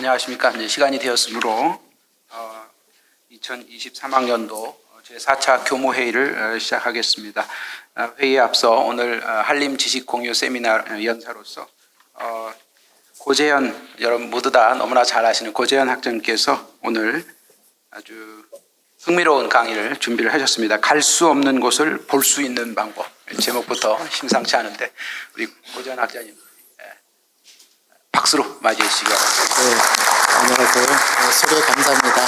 안녕하십니까. 이제 시간이 되었으므로 2023학년도 제4차 교무회의를 시작하겠습니다. 회의에 앞서 오늘 한림 지식공유 세미나 연사로서 고재현, 여러분 모두 다 너무나 잘 아시는 고재현 학장님께서 오늘 아주 흥미로운 강의를 준비를 하셨습니다. 갈 수 없는 곳을 볼 수 있는 방법. 제목부터 심상치 않은데 우리 고재현 학장님 박수로 맞이해 주시기 바랍니다. 네, 안녕하세요. 소개 감사합니다.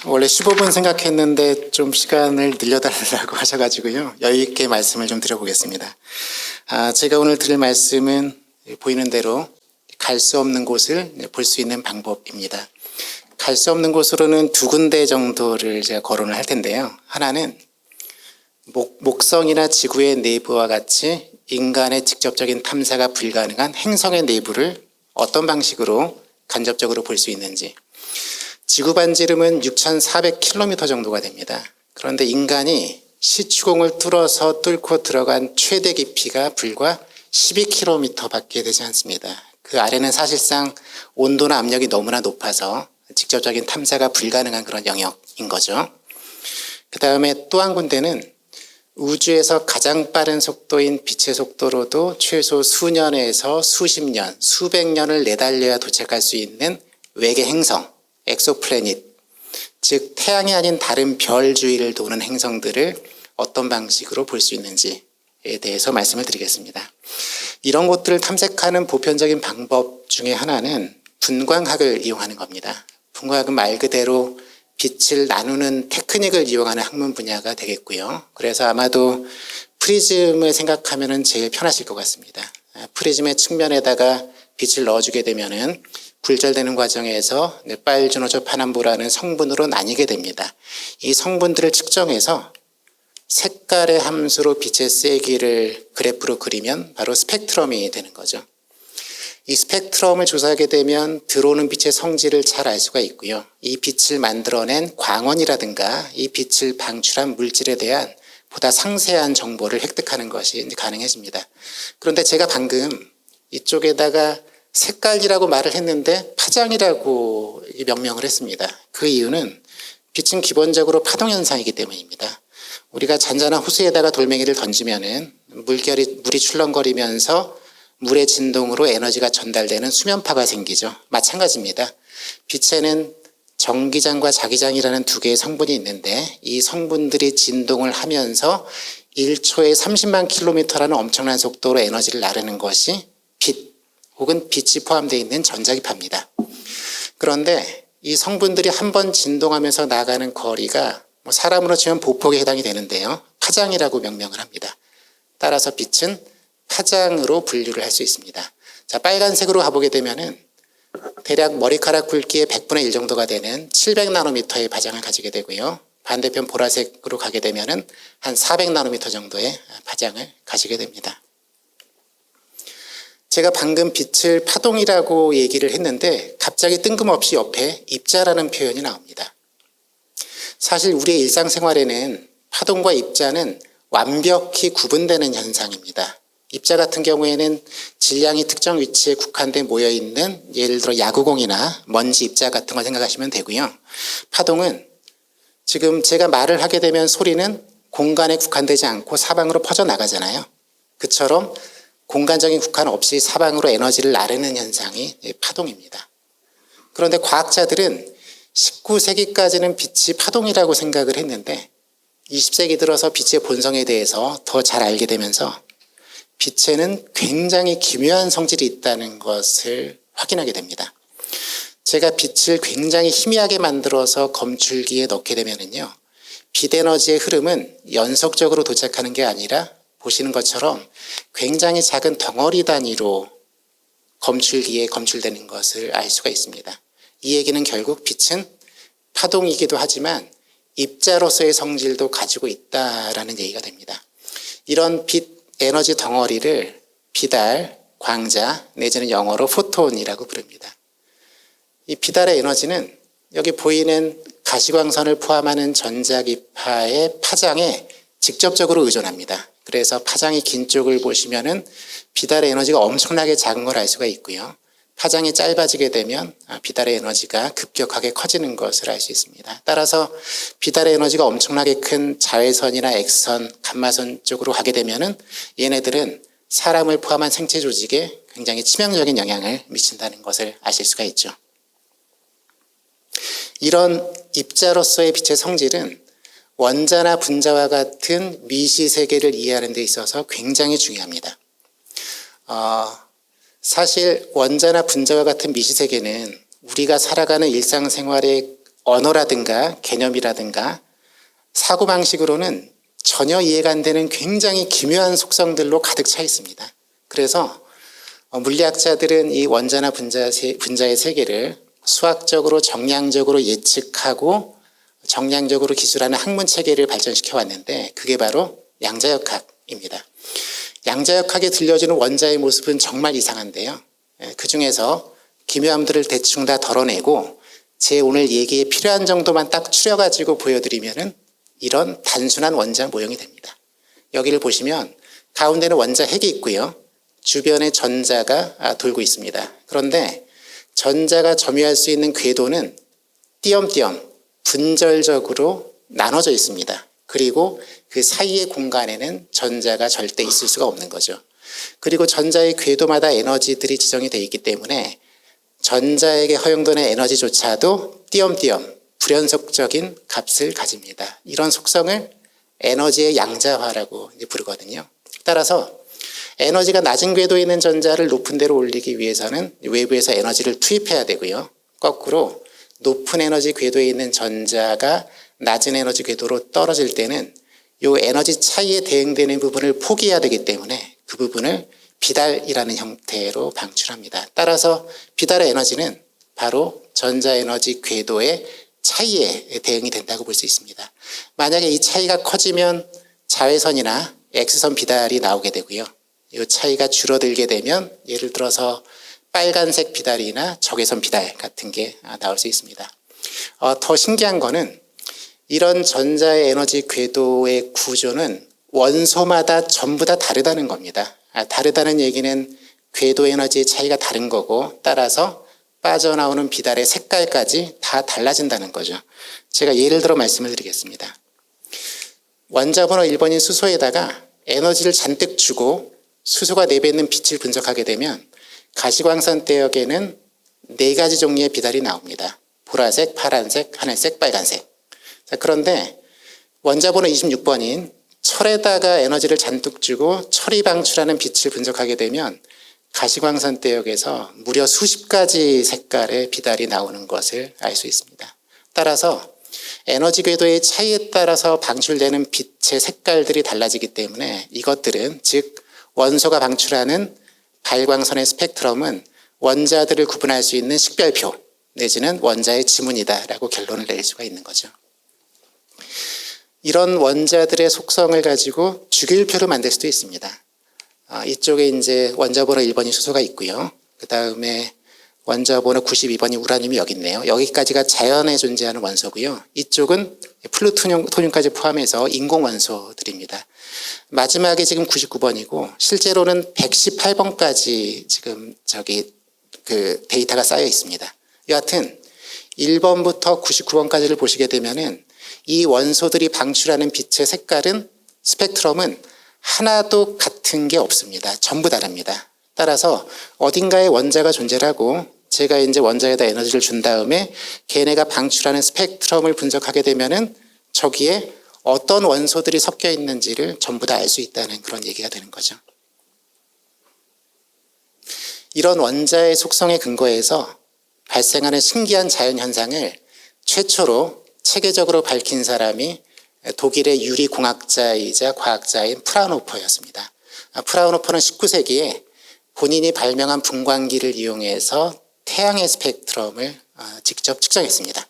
원래 15분 생각했는데 좀 시간을 늘려달라고 하셔가지고요. 여유 있게 말씀을 좀 드려보겠습니다. 제가 오늘 드릴 말씀은 보이는 대로 갈 수 없는 곳을 볼 수 있는 방법입니다. 갈 수 없는 곳으로는 두 군데 정도를 제가 거론을 할 텐데요. 하나는 목성이나 지구의 내부와 같이 인간의 직접적인 탐사가 불가능한 행성의 내부를 어떤 방식으로 간접적으로 볼 수 있는지. 지구 반지름은 6,400km 정도가 됩니다. 그런데 인간이 시추공을 뚫고 들어간 최대 깊이가 불과 12km 밖에 되지 않습니다. 그 아래는 사실상 온도나 압력이 너무나 높아서 직접적인 탐사가 불가능한 그런 영역인 거죠. 그 다음에 또 한 군데는 우주에서 가장 빠른 속도인 빛의 속도로도 최소 수년에서 수십 년, 수백 년을 내달려야 도착할 수 있는 외계 행성, 엑소플래닛, 즉 태양이 아닌 다른 별 주위를 도는 행성들을 어떤 방식으로 볼 수 있는지에 대해서 말씀을 드리겠습니다. 이런 곳들을 탐색하는 보편적인 방법 중에 하나는 분광학을 이용하는 겁니다. 분광학은 말 그대로 빛을 나누는 테크닉을 이용하는 학문 분야가 되겠고요. 그래서 아마도 프리즘을 생각하면 제일 편하실 것 같습니다. 프리즘의 측면에다가 빛을 넣어주게 되면은 굴절되는 과정에서 빨주노초 파남보라는 성분으로 나뉘게 됩니다. 이 성분들을 측정해서 색깔의 함수로 빛의 세기를 그래프로 그리면 바로 스펙트럼이 되는 거죠. 이 스펙트럼을 조사하게 되면 들어오는 빛의 성질을 잘 알 수가 있고요. 이 빛을 만들어낸 광원이라든가 이 빛을 방출한 물질에 대한 보다 상세한 정보를 획득하는 것이 가능해집니다. 그런데 제가 방금 이쪽에다가 색깔이라고 말을 했는데 파장이라고 명명을 했습니다. 그 이유는 빛은 기본적으로 파동현상이기 때문입니다. 우리가 잔잔한 호수에다가 돌멩이를 던지면은 물이 출렁거리면서 물의 진동으로 에너지가 전달되는 수면파가 생기죠. 마찬가지입니다. 빛에는 전기장과 자기장이라는 두 개의 성분이 있는데 이 성분들이 진동을 하면서 1초에 30만 킬로미터라는 엄청난 속도로 에너지를 나르는 것이 빛 혹은 빛이 포함되어 있는 전자기파입니다. 그런데 이 성분들이 한번 진동하면서 나가는 거리가 사람으로 치면 보폭에 해당이 되는데요. 파장이라고 명명을 합니다. 따라서 빛은 파장으로 분류를 할 수 있습니다. 자, 빨간색으로 가보게 되면은 대략 머리카락 굵기의 100분의 1 정도가 되는 700나노미터의 파장을 가지게 되고요. 반대편 보라색으로 가게 되면은 한 400나노미터 정도의 파장을 가지게 됩니다. 제가 방금 빛을 파동이라고 얘기를 했는데 갑자기 뜬금없이 옆에 입자라는 표현이 나옵니다. 사실 우리의 일상생활에는 파동과 입자는 완벽히 구분되는 현상입니다. 입자 같은 경우에는 질량이 특정 위치에 국한돼 모여있는 예를 들어 야구공이나 먼지 입자 같은 걸 생각하시면 되고요. 파동은 지금 제가 말을 하게 되면 소리는 공간에 국한되지 않고 사방으로 퍼져나가잖아요. 그처럼 공간적인 국한 없이 사방으로 에너지를 나르는 현상이 파동입니다. 그런데 과학자들은 19세기까지는 빛이 파동이라고 생각을 했는데 20세기 들어서 빛의 본성에 대해서 더 잘 알게 되면서 빛에는 굉장히 기묘한 성질이 있다는 것을 확인하게 됩니다. 제가 빛을 굉장히 희미하게 만들어서 검출기에 넣게 되면은요, 빛 에너지의 흐름은 연속적으로 도착하는 게 아니라 보시는 것처럼 굉장히 작은 덩어리 단위로 검출기에 검출되는 것을 알 수가 있습니다. 이 얘기는 결국 빛은 파동이기도 하지만 입자로서의 성질도 가지고 있다라는 얘기가 됩니다. 이런 빛 에너지 덩어리를 비달, 광자 내지는 영어로 포톤이라고 부릅니다. 이 비달의 에너지는 여기 보이는 가시광선을 포함하는 전자기파의 파장에 직접적으로 의존합니다. 그래서 파장이 긴 쪽을 보시면은 비달의 에너지가 엄청나게 작은 걸 알 수가 있고요. 파장이 짧아지게 되면 비달의 에너지가 급격하게 커지는 것을 알 수 있습니다. 따라서 비달의 에너지가 엄청나게 큰 자외선이나 X선, 감마선 쪽으로 가게 되면은 얘네들은 사람을 포함한 생체 조직에 굉장히 치명적인 영향을 미친다는 것을 아실 수가 있죠. 이런 입자로서의 빛의 성질은 원자나 분자와 같은 미시 세계를 이해하는 데 있어서 굉장히 중요합니다. 사실 원자나 분자와 같은 미시 세계는 우리가 살아가는 일상생활의 언어라든가 개념이라든가 사고방식으로는 전혀 이해가 안 되는 굉장히 기묘한 속성들로 가득 차 있습니다. 그래서 물리학자들은 이 원자나 분자의 세계를 수학적으로 정량적으로 예측하고 정량적으로 기술하는 학문 체계를 발전시켜 왔는데 그게 바로 양자역학입니다. 양자역학에 들려주는 원자의 모습은 정말 이상한데요. 그 중에서 기묘함들을 대충 다 덜어내고 제 오늘 얘기에 필요한 정도만 딱 추려가지고 보여드리면은 이런 단순한 원자 모형이 됩니다. 여기를 보시면 가운데는 원자 핵이 있고요. 주변에 전자가 돌고 있습니다. 그런데 전자가 점유할 수 있는 궤도는 띄엄띄엄 분절적으로 나눠져 있습니다. 그리고 그 사이의 공간에는 전자가 절대 있을 수가 없는 거죠. 그리고 전자의 궤도마다 에너지들이 지정이 되어 있기 때문에 전자에게 허용되는 에너지조차도 띄엄띄엄 불연속적인 값을 가집니다. 이런 속성을 에너지의 양자화라고 부르거든요. 따라서 에너지가 낮은 궤도에 있는 전자를 높은 데로 올리기 위해서는 외부에서 에너지를 투입해야 되고요. 거꾸로 높은 에너지 궤도에 있는 전자가 낮은 에너지 궤도로 떨어질 때는 이 에너지 차이에 대응되는 부분을 포기해야 되기 때문에 그 부분을 비달이라는 형태로 방출합니다. 따라서 비달의 에너지는 바로 전자에너지 궤도의 차이에 대응이 된다고 볼 수 있습니다. 만약에 이 차이가 커지면 자외선이나 X선 비달이 나오게 되고요. 이 차이가 줄어들게 되면 예를 들어서 빨간색 비달이나 적외선 비달 같은 게 나올 수 있습니다. 더 신기한 거는 이런 전자의 에너지 궤도의 구조는 원소마다 전부 다 다르다는 겁니다. 다르다는 얘기는 궤도 에너지의 차이가 다른 거고 따라서 빠져나오는 비달의 색깔까지 다 달라진다는 거죠. 제가 예를 들어 말씀을 드리겠습니다. 원자번호 1번인 수소에다가 에너지를 잔뜩 주고 수소가 내뱉는 빛을 분석하게 되면 가시광선 대역에는 4가지 종류의 비달이 나옵니다. 보라색, 파란색, 하늘색, 빨간색. 자, 그런데 원자번호 26번인 철에다가 에너지를 잔뜩 주고 철이 방출하는 빛을 분석하게 되면 가시광선 대역에서 무려 수십 가지 색깔의 비달이 나오는 것을 알 수 있습니다. 따라서 에너지 궤도의 차이에 따라서 방출되는 빛의 색깔들이 달라지기 때문에 이것들은 즉 원소가 방출하는 발광선의 스펙트럼은 원자들을 구분할 수 있는 식별표 내지는 원자의 지문이다라고 결론을 내릴 수가 있는 거죠. 이런 원자들의 속성을 가지고 주기율표를 만들 수도 있습니다. 이쪽에 이제 원자번호 1번이 수소가 있고요. 그 다음에 원자번호 92번이 우라늄이 여기 있네요. 여기까지가 자연에 존재하는 원소고요. 이쪽은 플루토늄까지 포함해서 인공 원소들입니다. 마지막에 지금 99번이고 실제로는 118번까지 지금 그 데이터가 쌓여 있습니다. 여하튼 1번부터 99번까지를 보시게 되면은 이 원소들이 방출하는 빛의 색깔은 스펙트럼은 하나도 같은 게 없습니다. 전부 다릅니다. 따라서 어딘가에 원자가 존재하고 제가 이제 원자에다 에너지를 준 다음에 걔네가 방출하는 스펙트럼을 분석하게 되면은 저기에 어떤 원소들이 섞여 있는지를 전부 다 알 수 있다는 그런 얘기가 되는 거죠. 이런 원자의 속성에 근거해서 발생하는 신기한 자연현상을 최초로 체계적으로 밝힌 사람이 독일의 유리공학자이자 과학자인 프라운호퍼였습니다. 프라운호퍼는 19세기에 본인이 발명한 분광기를 이용해서 태양의 스펙트럼을 직접 측정했습니다.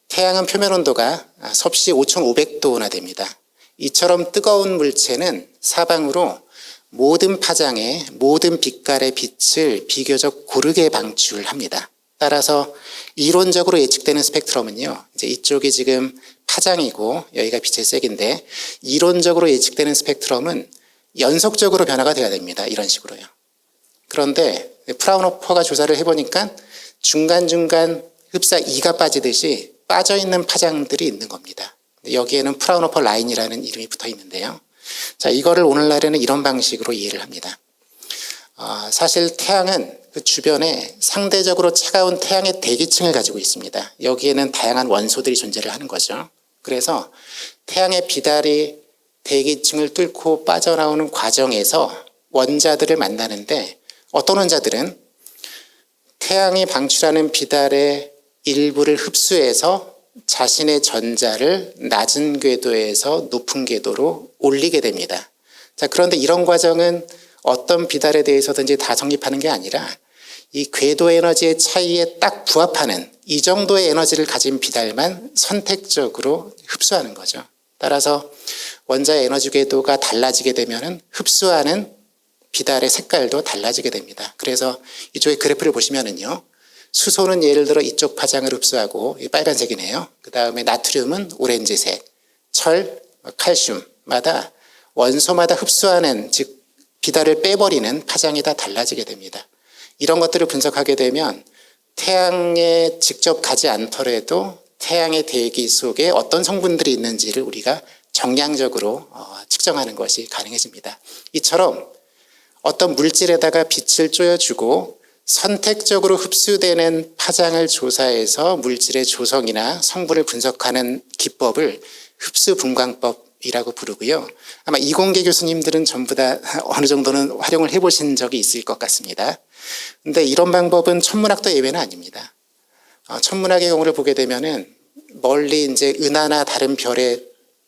태양은 표면 온도가 섭씨 5500도나 됩니다. 이처럼 뜨거운 물체는 사방으로 모든 파장에 모든 빛깔의 빛을 비교적 고르게 방출합니다. 따라서 이론적으로 예측되는 스펙트럼은요, 이제 이쪽이 지금 파장이고 여기가 빛의 색인데 이론적으로 예측되는 스펙트럼은 연속적으로 변화가 돼야 됩니다. 이런 식으로요. 그런데 프라운호퍼가 조사를 해보니까 중간중간 흡사 2가 빠지듯이 빠져있는 파장들이 있는 겁니다. 여기에는 프라운호퍼 라인이라는 이름이 붙어 있는데요. 자, 이거를 오늘날에는 이런 방식으로 이해를 합니다. 사실 태양은 그 주변에 상대적으로 차가운 태양의 대기층을 가지고 있습니다. 여기에는 다양한 원소들이 존재를 하는 거죠. 그래서 태양의 비달이 대기층을 뚫고 빠져나오는 과정에서 원자들을 만나는데 어떤 원자들은 태양이 방출하는 비달의 일부를 흡수해서 자신의 전자를 낮은 궤도에서 높은 궤도로 올리게 됩니다. 자, 그런데 이런 과정은 어떤 비달에 대해서든지 다 성립하는 게 아니라 이 궤도 에너지의 차이에 딱 부합하는 이 정도의 에너지를 가진 비달만 선택적으로 흡수하는 거죠. 따라서 원자의 에너지 궤도가 달라지게 되면 흡수하는 비달의 색깔도 달라지게 됩니다. 그래서 이쪽에 그래프를 보시면은요. 수소는 예를 들어 이쪽 파장을 흡수하고 빨간색이네요. 그 다음에 나트륨은 오렌지색, 철, 칼슘마다 원소마다 흡수하는 즉 비달을 빼버리는 파장이 다 달라지게 됩니다. 이런 것들을 분석하게 되면 태양에 직접 가지 않더라도 태양의 대기 속에 어떤 성분들이 있는지를 우리가 정량적으로 측정하는 것이 가능해집니다. 이처럼 어떤 물질에다가 빛을 쪼여주고 선택적으로 흡수되는 파장을 조사해서 물질의 조성이나 성분을 분석하는 기법을 흡수분광법이라고 부르고요. 아마 이공계 교수님들은 전부 다 어느 정도는 활용을 해보신 적이 있을 것 같습니다. 근데 이런 방법은 천문학도 예외는 아닙니다. 천문학의 경우를 보게 되면은 멀리 이제 은하나 다른 별의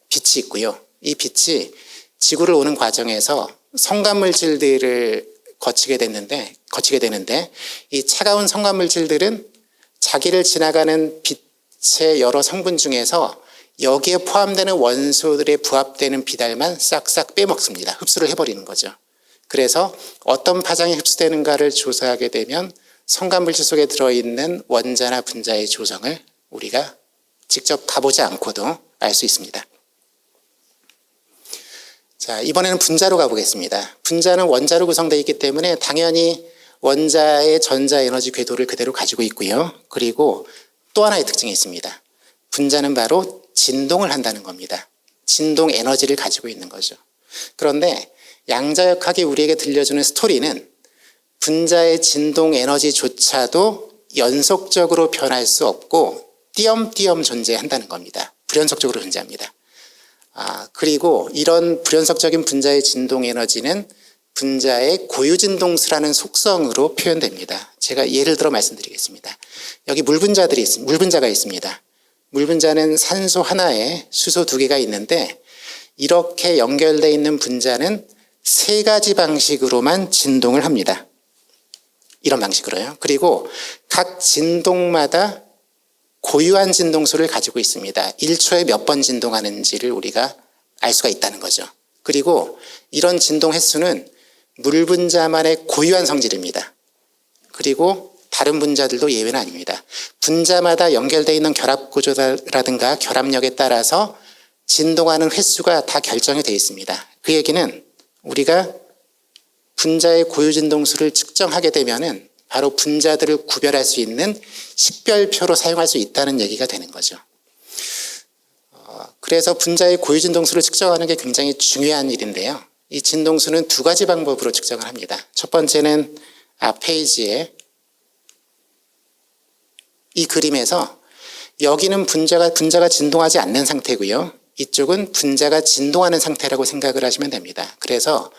빛이 있고요. 이 빛이 지구를 오는 과정에서 성간물질들을 거치게 되는데 이 차가운 성간물질들은 자기를 지나가는 빛의 여러 성분 중에서 여기에 포함되는 원소들에 부합되는 비달만 싹싹 빼먹습니다. 흡수를 해버리는 거죠. 그래서 어떤 파장이 흡수되는가를 조사하게 되면 성간물질 속에 들어있는 원자나 분자의 조성을 우리가 직접 가보지 않고도 알 수 있습니다. 자, 이번에는 분자로 가보겠습니다. 분자는 원자로 구성되어 있기 때문에 당연히 원자의 전자 에너지 궤도를 그대로 가지고 있고요. 그리고 또 하나의 특징이 있습니다. 분자는 바로 진동을 한다는 겁니다. 진동 에너지를 가지고 있는 거죠. 그런데 양자역학이 우리에게 들려주는 스토리는 분자의 진동 에너지조차도 연속적으로 변할 수 없고 띄엄띄엄 존재한다는 겁니다. 불연속적으로 존재합니다. 그리고 이런 불연속적인 분자의 진동 에너지는 분자의 고유진동수라는 속성으로 표현됩니다. 제가 예를 들어 말씀드리겠습니다. 여기 물분자가 있습니다. 물분자는 산소 하나에 수소 2개가 있는데 이렇게 연결되어 있는 분자는 3가지 방식으로만 진동을 합니다. 이런 방식으로요. 그리고 각 진동마다 고유한 진동수를 가지고 있습니다. 1초에 몇 번 진동하는지를 우리가 알 수가 있다는 거죠. 그리고 이런 진동 횟수는 물 분자만의 고유한 성질입니다. 그리고 다른 분자들도 예외는 아닙니다. 분자마다 연결되어 있는 결합 구조라든가 결합력에 따라서 진동하는 횟수가 다 결정이 되어 있습니다. 그 얘기는 우리가 분자의 고유 진동수를 측정하게 되면은 바로 분자들을 구별할 수 있는 식별표로 사용할 수 있다는 얘기가 되는 거죠. 그래서 분자의 고유 진동수를 측정하는 게 굉장히 중요한 일인데요. 이 진동수는 2가지 방법으로 측정을 합니다. 첫 번째는 앞 페이지에 이 그림에서 여기는 분자가 진동하지 않는 상태고요. 이쪽은 분자가 진동하는 상태라고 생각을 하시면 됩니다. 그래서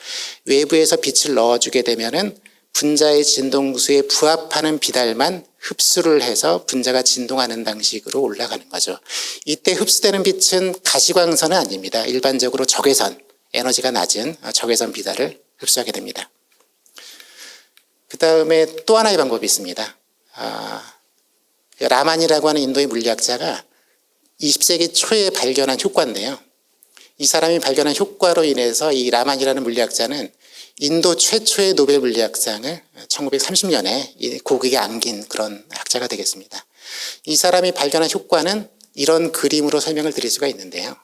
외부에서 빛을 넣어주게 되면은 분자의 진동수에 부합하는 비달만 흡수를 해서 분자가 진동하는 방식으로 올라가는 거죠. 이때 흡수되는 빛은 가시광선은 아닙니다. 일반적으로 적외선, 에너지가 낮은 적외선 비달을 흡수하게 됩니다. 그 다음에 또 하나의 방법이 있습니다. 라만이라고 하는 인도의 물리학자가 20세기 초에 발견한 효과인데요. 이 사람이 발견한 효과로 인해서 이 라만이라는 물리학자는 인도 최초의 노벨 물리학상을 1930년에 고국에 안긴 그런 학자가 되겠습니다. 이 사람이 발견한 효과는 이런 그림으로 설명을 드릴 수가 있는데요.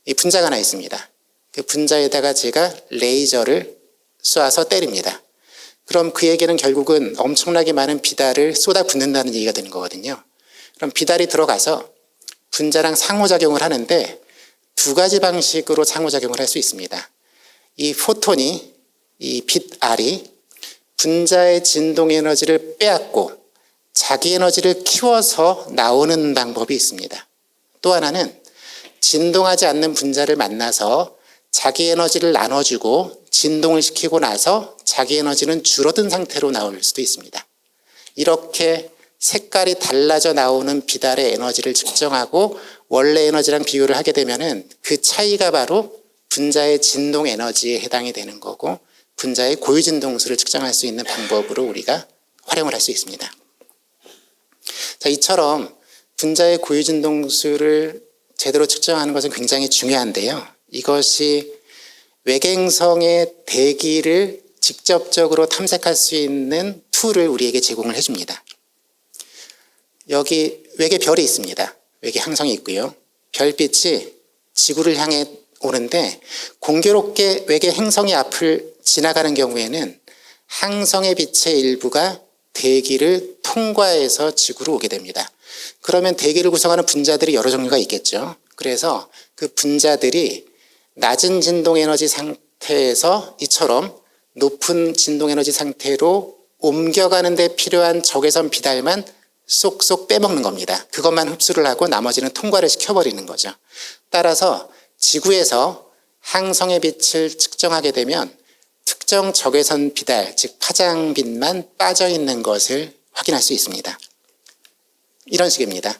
이 분자가 하나 있습니다. 그 분자에다가 제가 레이저를 쏴서 때립니다. 그럼 그에게는 결국은 엄청나게 많은 비달을 쏟아붓는다는 얘기가 되는 거거든요. 그럼 비달이 들어가서 분자랑 상호작용을 하는데 두 가지 방식으로 상호작용을 할 수 있습니다. 이 포톤이, 이 빛알이 분자의 진동 에너지를 빼앗고 자기 에너지를 키워서 나오는 방법이 있습니다. 또 하나는 진동하지 않는 분자를 만나서 자기 에너지를 나눠주고 진동을 시키고 나서 자기 에너지는 줄어든 상태로 나올 수도 있습니다. 이렇게 색깔이 달라져 나오는 비달의 에너지를 측정하고 원래 에너지랑 비교를 하게 되면은 그 차이가 바로 분자의 진동 에너지에 해당이 되는 거고 분자의 고유 진동수를 측정할 수 있는 방법으로 우리가 활용을 할 수 있습니다. 자, 이처럼 분자의 고유 진동수를 제대로 측정하는 것은 굉장히 중요한데요. 이것이 외계 행성의 대기를 직접적으로 탐색할 수 있는 툴을 우리에게 제공을 해줍니다. 여기 외계 별이 있습니다. 외계 항성이 있고요. 별빛이 지구를 향해 오는데 공교롭게 외계 행성의 앞을 지나가는 경우에는 항성의 빛의 일부가 대기를 통과해서 지구로 오게 됩니다. 그러면 대기를 구성하는 분자들이 여러 종류가 있겠죠. 그래서 그 분자들이 낮은 진동 에너지 상태에서 이처럼 높은 진동 에너지 상태로 옮겨가는 데 필요한 적외선 비달만 쏙쏙 빼먹는 겁니다. 그것만 흡수를 하고 나머지는 통과를 시켜버리는 거죠. 따라서 지구에서 항성의 빛을 측정하게 되면 특정 적외선 비달, 즉 파장빛만 빠져있는 것을 확인할 수 있습니다. 이런 식입니다.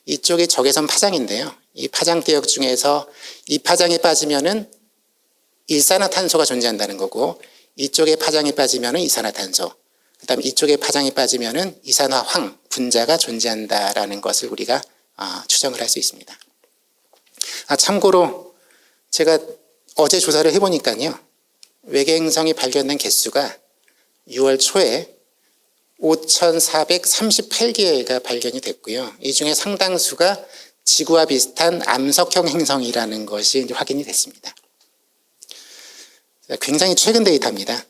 이쪽이 적외선 파장인데요. 이 파장 대역 중에서 이 파장이 빠지면은 일산화탄소가 존재한다는 거고 이쪽에 파장이 빠지면은 이산화탄소, 그다음에 이쪽에 파장이 빠지면은 이산화황 분자가 존재한다라는 것을 우리가 추정을 할 수 있습니다. 참고로 제가 어제 조사를 해보니까요. 외계 행성이 발견된 개수가 6월 초에 5,438개가 발견이 됐고요. 이 중에 상당수가 지구와 비슷한 암석형 행성이라는 것이 이제 확인이 됐습니다. 굉장히 최근 데이터입니다.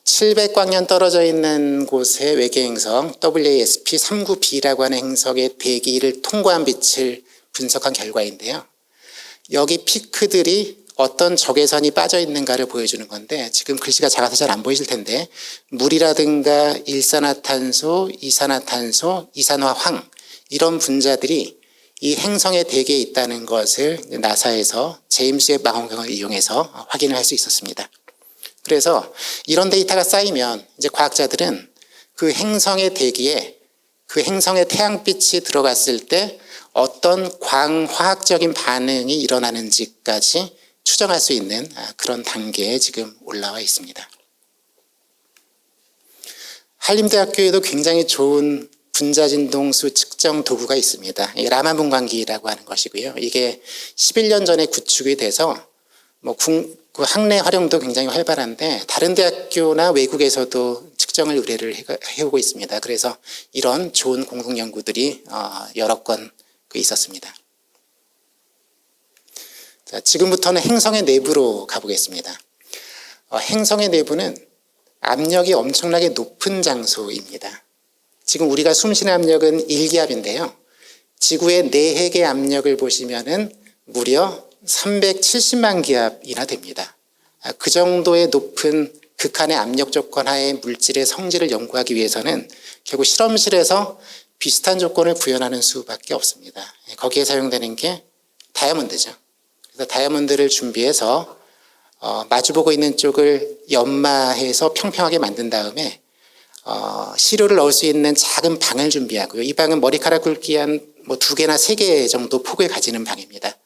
700광년 떨어져 있는 곳의 외계 행성 WASP-39b라고 하는 행성의 대기를 통과한 빛을 분석한 결과인데요. 여기 피크들이 어떤 적외선이 빠져 있는가를 보여주는 건데 지금 글씨가 작아서 잘 안 보이실 텐데 물이라든가 일산화탄소, 이산화탄소, 이산화황 이런 분자들이 이 행성의 대기에 있다는 것을 나사에서 제임스 웹 망원경을 이용해서 확인을 할 수 있었습니다. 그래서 이런 데이터가 쌓이면 이제 과학자들은 그 행성의 대기에 그 행성의 태양빛이 들어갔을 때 어떤 광화학적인 반응이 일어나는지까지 추정할 수 있는 그런 단계에 지금 올라와 있습니다. 한림대학교에도 굉장히 좋은 분자진동수 측정 도구가 있습니다. 라만 분광기라고 하는 것이고요. 이게 11년 전에 구축이 돼서 그 학내 활용도 굉장히 활발한데 다른 대학교나 외국에서도 측정을 의뢰를 해오고 있습니다. 그래서 이런 좋은 공동 연구들이 여러 건 있었습니다. 자, 지금부터는 행성의 내부로 가보겠습니다. 행성의 내부는 압력이 엄청나게 높은 장소입니다. 지금 우리가 숨쉬는 압력은 1기압인데요. 지구의 내핵의 압력을 보시면은 무려 370만 기압이나 됩니다. 그 정도의 높은 극한의 압력 조건 하에 물질의 성질을 연구하기 위해서는 결국 실험실에서 비슷한 조건을 구현하는 수밖에 없습니다. 거기에 사용되는 게 다이아몬드죠. 그래서 다이아몬드를 준비해서 마주보고 있는 쪽을 연마해서 평평하게 만든 다음에 시료를 넣을 수 있는 작은 방을 준비하고요. 이 방은 머리카락 굵기 한 2개나 3개 정도 폭을 가지는 방입니다.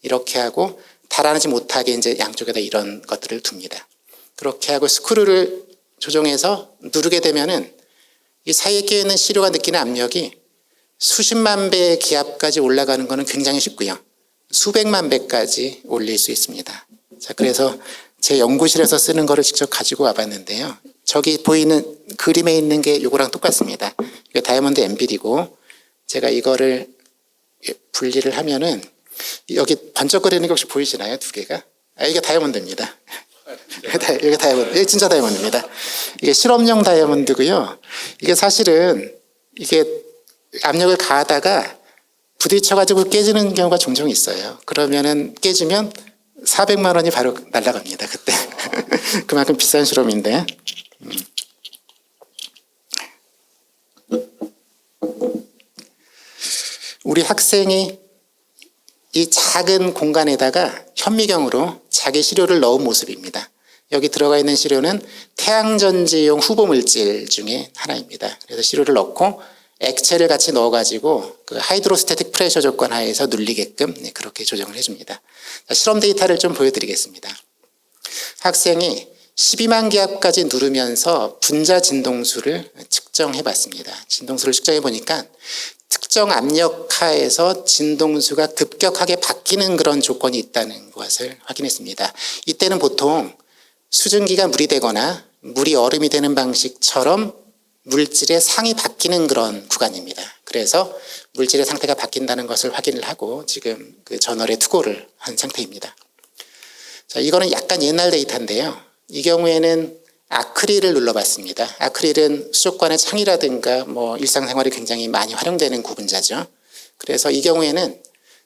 이렇게 하고 달아나지 못하게 이제 양쪽에다 이런 것들을 둡니다. 그렇게 하고 스크류를 조정해서 누르게 되면은 이 사이에 끼어있는 시료가 느끼는 압력이 수십만 배의 기압까지 올라가는 것은 굉장히 쉽고요. 수백만 배까지 올릴 수 있습니다. 자, 그래서 제 연구실에서 쓰는 거를 직접 가지고 와봤는데요. 저기 보이는 그림에 있는 게 이거랑 똑같습니다. 이게 다이아몬드 엠빌이고 제가 이거를 분리를 하면은 여기 반짝거리는 게 혹시 보이시나요? 2개가? 이게 다이아몬드입니다. 이게 다이아몬드, 이게 진짜 다이아몬드입니다. 이게 실험용 다이아몬드고요. 이게 사실은 이게 압력을 가하다가 부딪혀가지고 깨지는 경우가 종종 있어요. 그러면은 깨지면 400만 원이 바로 날아갑니다. 그때 그만큼 비싼 실험인데. 우리 학생이 이 작은 공간에다가 현미경으로 자기 시료를 넣은 모습입니다. 여기 들어가 있는 시료는 태양전지용 후보 물질 중에 하나입니다. 그래서 시료를 넣고 액체를 같이 넣어가지고 그 하이드로스태틱 프레셔 조건 하에서 눌리게끔 그렇게 조정을 해줍니다. 실험 데이터를 좀 보여드리겠습니다. 학생이 12만 기압까지 누르면서 분자 진동수를 측정해 봤습니다. 진동수를 측정해 보니까 특정 압력 하에서 진동수가 급격하게 바뀌는 그런 조건이 있다는 것을 확인했습니다. 이때는 보통 수증기가 물이 되거나 물이 얼음이 되는 방식처럼 물질의 상이 바뀌는 그런 구간입니다. 그래서 물질의 상태가 바뀐다는 것을 확인을 하고 지금 그 저널에 투고를 한 상태입니다. 자, 이거는 약간 옛날 데이터인데요. 이 경우에는 아크릴을 눌러봤습니다. 아크릴은 수족관의 창이라든가 뭐 일상생활에 굉장히 많이 활용되는 구분자죠. 그래서 이 경우에는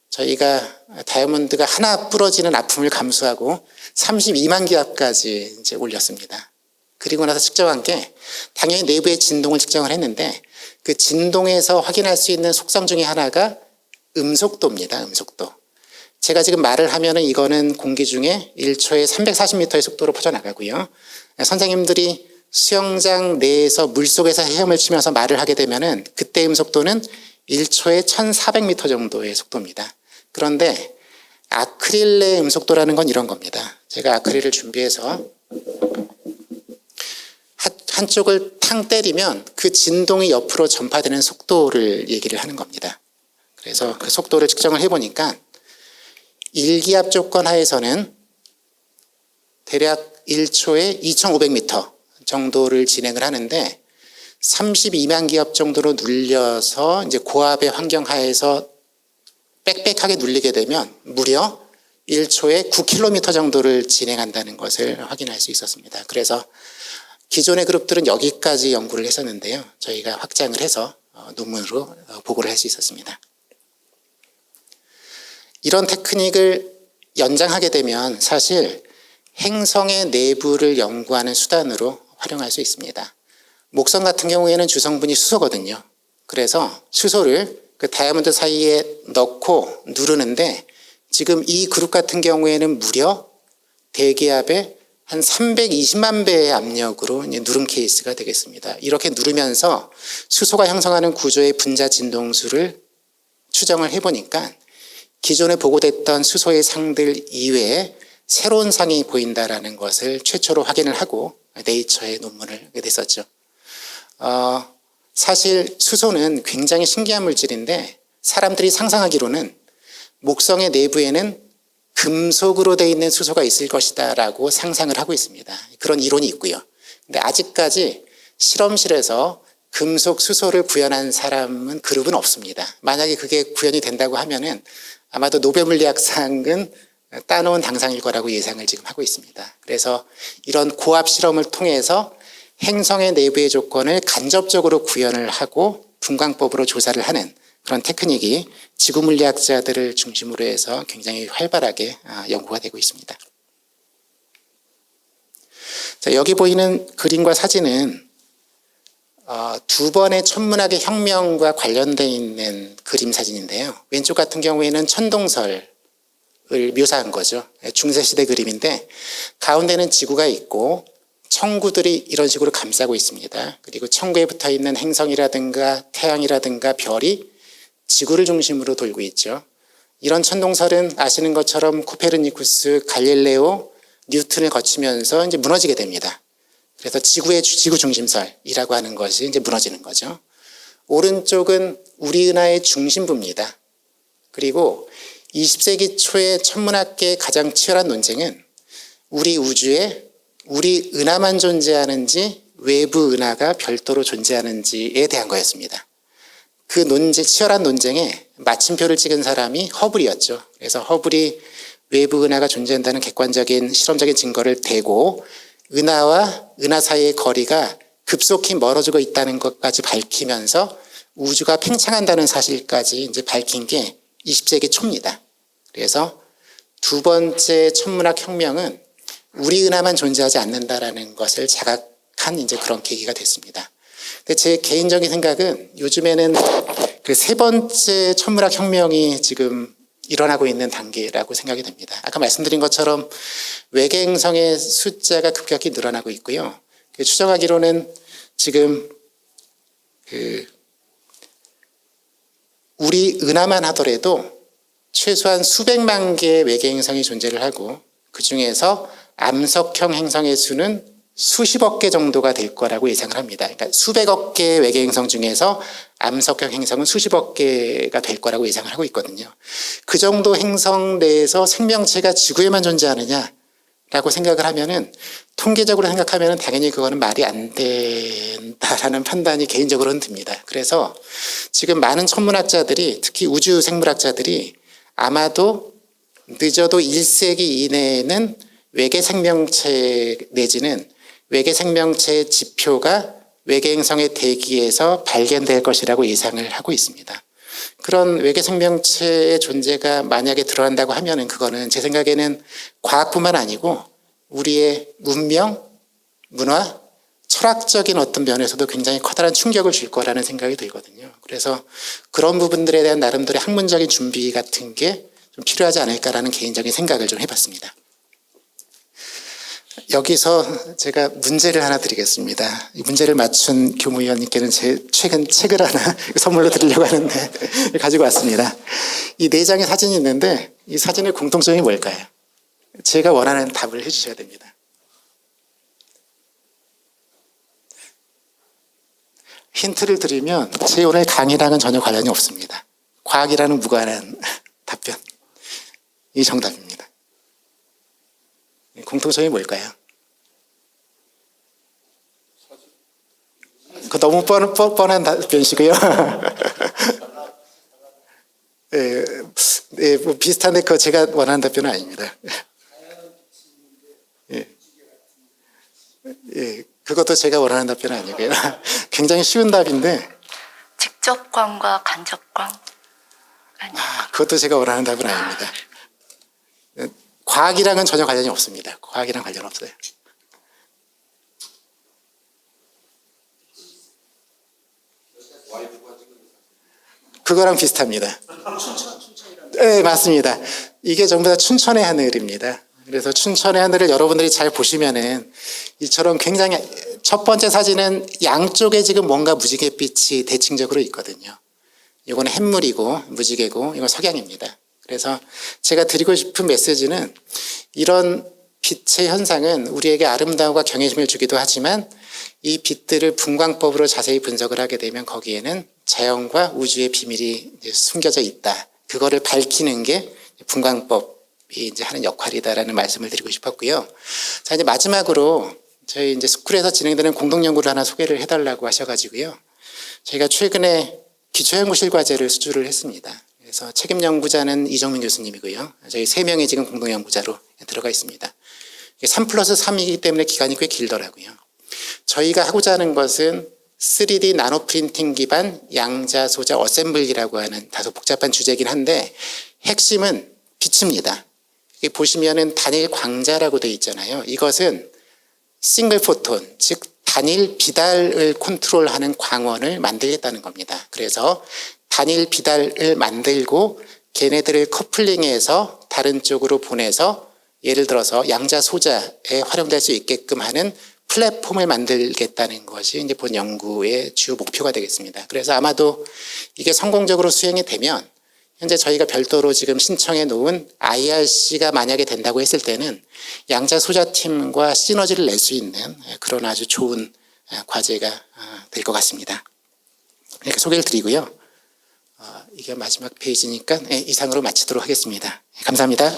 저희가 다이아몬드가 하나 부러지는 아픔을 감수하고 32만 기압까지 이제 올렸습니다. 그리고 나서 측정한 게 당연히 내부의 진동을 측정을 했는데 그 진동에서 확인할 수 있는 속성 중에 하나가 음속도입니다. 음속도. 제가 지금 말을 하면은 이거는 공기 중에 1초에 340m의 속도로 퍼져나가고요. 선생님들이 수영장 내에서 물속에서 헤엄을 치면서 말을 하게 되면은 그때 음속도는 1초에 1400m 정도의 속도입니다. 그런데 아크릴 내 음속도라는 건 이런 겁니다. 제가 아크릴을 준비해서 한쪽을 탕 때리면 그 진동이 옆으로 전파되는 속도를 얘기를 하는 겁니다. 그래서 그 속도를 측정을 해보니까 1기압 조건 하에서는 대략 1초에 2500m 정도를 진행을 하는데 32만 기압 정도로 눌려서 이제 고압의 환경 하에서 빽빽하게 눌리게 되면 무려 1초에 9km 정도를 진행한다는 것을 확인할 수 있었습니다. 그래서 기존의 그룹들은 여기까지 연구를 했었는데요. 저희가 확장을 해서 논문으로 보고를 할 수 있었습니다. 이런 테크닉을 연장하게 되면 사실 행성의 내부를 연구하는 수단으로 활용할 수 있습니다. 목성 같은 경우에는 주성분이 수소거든요. 그래서 수소를 그 다이아몬드 사이에 넣고 누르는데 지금 이 그룹 같은 경우에는 무려 대기압의 한 320만 배의 압력으로 누른 케이스가 되겠습니다. 이렇게 누르면서 수소가 형성하는 구조의 분자 진동수를 추정을 해보니까 기존에 보고됐던 수소의 상들 이외에 새로운 상이 보인다라는 것을 최초로 확인을 하고 네이처에 논문을 하게 됐었죠. 사실 수소는 굉장히 신기한 물질인데 사람들이 상상하기로는 목성의 내부에는 금속으로 되어 있는 수소가 있을 것이다 라고 상상을 하고 있습니다. 그런 이론이 있고요. 근데 아직까지 실험실에서 금속 수소를 구현한 사람은 그룹은 없습니다. 만약에 그게 구현이 된다고 하면은 아마도 노벨 물리학상은 따놓은 당상일 거라고 예상을 지금 하고 있습니다. 그래서 이런 고압 실험을 통해서 행성의 내부의 조건을 간접적으로 구현을 하고 분광법으로 조사를 하는 그런 테크닉이 지구 물리학자들을 중심으로 해서 굉장히 활발하게 연구가 되고 있습니다. 자, 여기 보이는 그림과 사진은 두 번의 천문학의 혁명과 관련되어 있는 그림 사진인데요. 왼쪽 같은 경우에는 천동설을 묘사한 거죠. 중세시대 그림인데 가운데는 지구가 있고 천구들이 이런 식으로 감싸고 있습니다. 그리고 천구에 붙어 있는 행성이라든가 태양이라든가 별이 지구를 중심으로 돌고 있죠. 이런 천동설은 아시는 것처럼 코페르니쿠스, 갈릴레오, 뉴턴을 거치면서 이제 무너지게 됩니다. 그래서 지구의 지구 중심설이라고 하는 것이 이제 무너지는 거죠. 오른쪽은 우리 은하의 중심부입니다. 그리고 20세기 초의 천문학계의 가장 치열한 논쟁은 우리 우주에 우리 은하만 존재하는지 외부 은하가 별도로 존재하는지에 대한 거였습니다. 그 치열한 논쟁에 마침표를 찍은 사람이 허블이었죠. 그래서 허블이 외부 은하가 존재한다는 객관적인 실험적인 증거를 대고 은하와 은하 사이의 거리가 급속히 멀어지고 있다는 것까지 밝히면서 우주가 팽창한다는 사실까지 이제 밝힌 게 20세기 초입니다. 그래서 두 번째 천문학 혁명은 우리 은하만 존재하지 않는다라는 것을 자각한 이제 그런 계기가 됐습니다. 근데 제 개인적인 생각은 요즘에는 그 세 번째 천문학 혁명이 지금 일어나고 있는 단계라고 생각이 됩니다. 아까 말씀드린 것처럼 외계 행성의 숫자가 급격히 늘어나고 있고요. 추정하기로는 지금 우리 은하만 하더라도 최소한 수백만 개의 외계 행성이 존재를 하고 그 중에서 암석형 행성의 수는 수십억 개 정도가 될 거라고 예상을 합니다. 그러니까 수백억 개의 외계 행성 중에서 암석형 행성은 수십억 개가 될 거라고 예상을 하고 있거든요. 그 정도 행성 내에서 생명체가 지구에만 존재하느냐라고 생각을 하면은 통계적으로 생각하면은 당연히 그거는 말이 안 된다라는 판단이 개인적으로는 듭니다. 그래서 지금 많은 천문학자들이 특히 우주 생물학자들이 아마도 늦어도 1세기 이내에는 외계 생명체 내지는 외계 생명체의 지표가 외계 행성의 대기에서 발견될 것이라고 예상을 하고 있습니다. 그런 외계 생명체의 존재가 만약에 드러난다고 하면은 그거는 제 생각에는 과학뿐만 아니고 우리의 문명, 문화, 철학적인 어떤 면에서도 굉장히 커다란 충격을 줄 거라는 생각이 들거든요. 그래서 그런 부분들에 대한 나름대로의 학문적인 준비 같은 게 좀 필요하지 않을까라는 개인적인 생각을 좀 해봤습니다. 여기서 제가 문제를 하나 드리겠습니다. 이 문제를 맞춘 교무위원님께는 제 최근 책을 하나 선물로 드리려고 하는데 가지고 왔습니다. 이 네 장의 사진이 있는데 이 사진의 공통점이 뭘까요? 제가 원하는 답을 해주셔야 됩니다. 힌트를 드리면 제 오늘 강의랑은 전혀 관련이 없습니다. 과학이라는 무관한 답변. 이 정답입니다. 공통점이 뭘까요? 그 너무 뻔한 답변이시고요. 예, 예, 뭐 비슷한데 그 제가 원하는 답변은 아닙니다. 예, 예, 그것도 제가 원하는 답변은 아니고요. 굉장히 쉬운 답인데. 직접광과 간접광? 아니요. 그것도 제가 원하는 답은 아닙니다. 과학이랑은 전혀 관련이 없습니다. 과학이랑 관련 없어요. 그거랑 비슷합니다. 네, 맞습니다. 이게 전부 다 춘천의 하늘입니다. 그래서 춘천의 하늘을 여러분들이 잘 보시면은 이처럼 굉장히 첫 번째 사진은 양쪽에 지금 뭔가 무지갯빛이 대칭적으로 있거든요. 이거는 햇물이고 무지개고 이건 석양입니다. 그래서 제가 드리고 싶은 메시지는 이런 빛의 현상은 우리에게 아름다움과 경외심을 주기도 하지만 이 빛들을 분광법으로 자세히 분석을 하게 되면 거기에는 자연과 우주의 비밀이 이제 숨겨져 있다. 그거를 밝히는 게 분광법이 이제 하는 역할이다라는 말씀을 드리고 싶었고요. 자, 이제 마지막으로 저희 이제 스쿨에서 진행되는 공동연구를 하나 소개를 해달라고 하셔가지고요. 저희가 최근에 기초연구실 과제를 수주를 했습니다. 그래서 책임 연구자는 이정민 교수님이고요. 저희 3명이 지금 공동연구자로 들어가 있습니다. 3+3이기 때문에 기간이 꽤 길더라고요. 저희가 하고자 하는 것은 3D 나노 프린팅 기반 양자 소자 어셈블리라고 하는 다소 복잡한 주제이긴 한데 핵심은 빛입니다. 보시면은 단일 광자라고 되어 있잖아요. 이것은 싱글 포톤, 즉 단일 비달을 컨트롤하는 광원을 만들겠다는 겁니다. 그래서 단일 비달을 만들고 걔네들을 커플링해서 다른 쪽으로 보내서 예를 들어서 양자 소자에 활용될 수 있게끔 하는 플랫폼을 만들겠다는 것이 이제 본 연구의 주요 목표가 되겠습니다. 그래서 아마도 이게 성공적으로 수행이 되면 현재 저희가 별도로 지금 신청해 놓은 IRC가 만약에 된다고 했을 때는 양자 소자팀과 시너지를 낼 수 있는 그런 아주 좋은 과제가 될 것 같습니다. 이렇게 소개를 드리고요. 이게 마지막 페이지니까 이상으로 마치도록 하겠습니다. 감사합니다.